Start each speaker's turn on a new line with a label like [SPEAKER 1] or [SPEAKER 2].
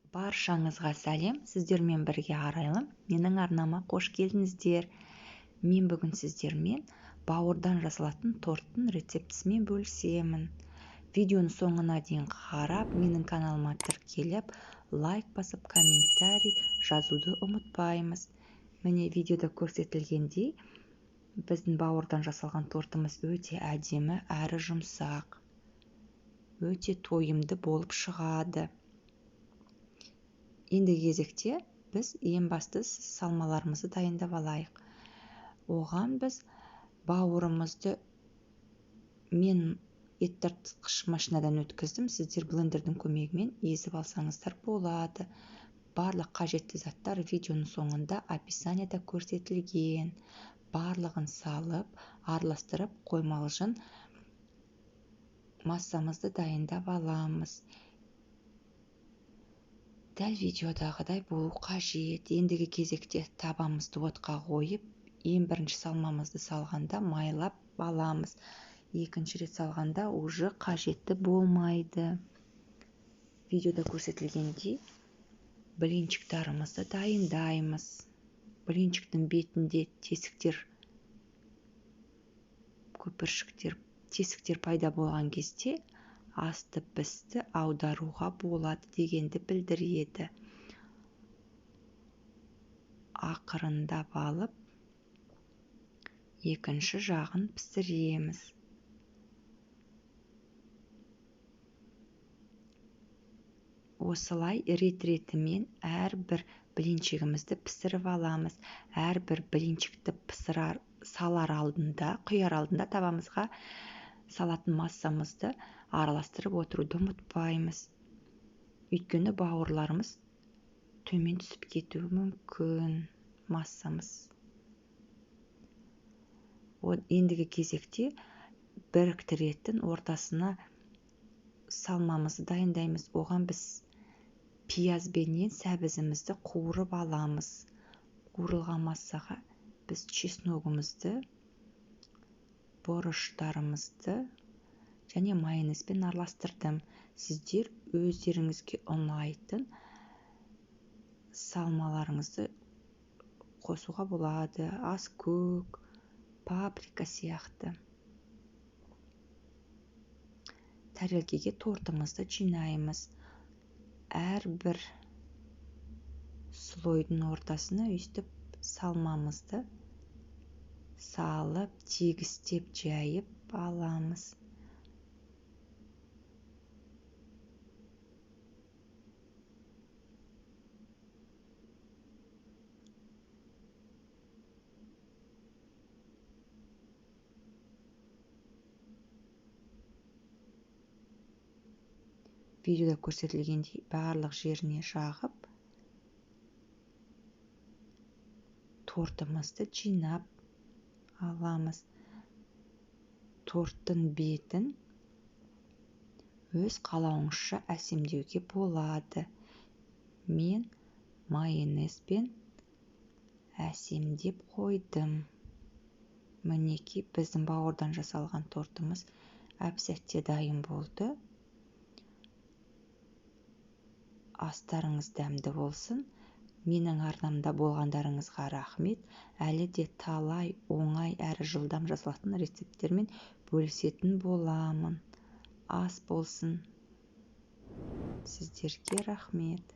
[SPEAKER 1] Баршаңызға сәлем, сіздермен бірге Арайлым. Менің арнама қош келдіңіздер. Мен бүгін сіздермен бауырдан жасалатын торттың рецептісімен бөлісемін. Видеоны соңына дейін қарап, менің каналыма тіркеліп, лайк басып, комментарий жазуды ұмытпаймыз. Міне видеода көрсетілгендей, біздің бауырдан жасалған тортымыз өте әдемі әрі жұмсақ. Өте тойымды болып шығады. Енді кезекте біз ең басты салмаларымызды дайындап алайық. Оған біз бауырымызды мен ет тартқыш машинадан өткіздім. Сіздер блендердің көмегімен езіп алсаңыздар болады. Барлық қажетті заттар видеоның соңында описанияда көрсетілген. Барлығын салып, араластырып, қоймалжын массамызды дайындап аламыз. Дәл видеодағыдай болу қажет. Ендігі кезекте табамызды отқа қойып, ең бірінші салмамызды салғанда майлап аламыз. Екінші рет салғанда уже қажетті болмайды. Видеода көрсетілгендей блинчиктарымызды дайындаймыз. Блинчиктің бетінде тесіктер пайда болған кезде асты пісті аударуға болады дегенді білдіреді. Ақырындап алып, екінші жағын пісіреміз. Осылай рет-ретімен әрбір блинчигімізді пісіріп аламыз. Әрбір блинчикті құяр алдында табамызға салатын массамызды араластырып отыруды ұмытпаймыз. Өйткені бауырларымыз төмен түсіп кетуі мүмкін массамыз. Ендігі кезекте біріктіретін ортасына салмамызды дайындаймыз. Оған біз пиязбенен сәбізімізді қуырып аламыз. Қуырылған массаға біз чесногымызды, бұрыштарымызды және майонезбен араластырдым. Сіздер өздеріңізге ұнайтын салмаларыңызды қосуға болады. Аскөк, паприка сияқты. Тәрелкеге тортымызды жинаймыз. Әрбір слойдың ортасына өйстіп салмамызды салып, тегістеп жайып аламыз. Видеода көрсетілгендей барлық жеріне жағып, тортымызды жинап аламыз. Торттың бетін өз қалауыңызша әсемдеуге болады. Мен майонезбен әсемдеп қойдым. Мінекей біздің бауырдан жасалған тортымыз әп-сәтте дайын болды. Астарыңыз дәмді болсын. Менің арнамда болғандарыңызға рахмет. Әлі де талай оңай әрі жылдам жасалатын рецепттермен бөлісетін боламын. Ас болсын. Сіздерге рахмет.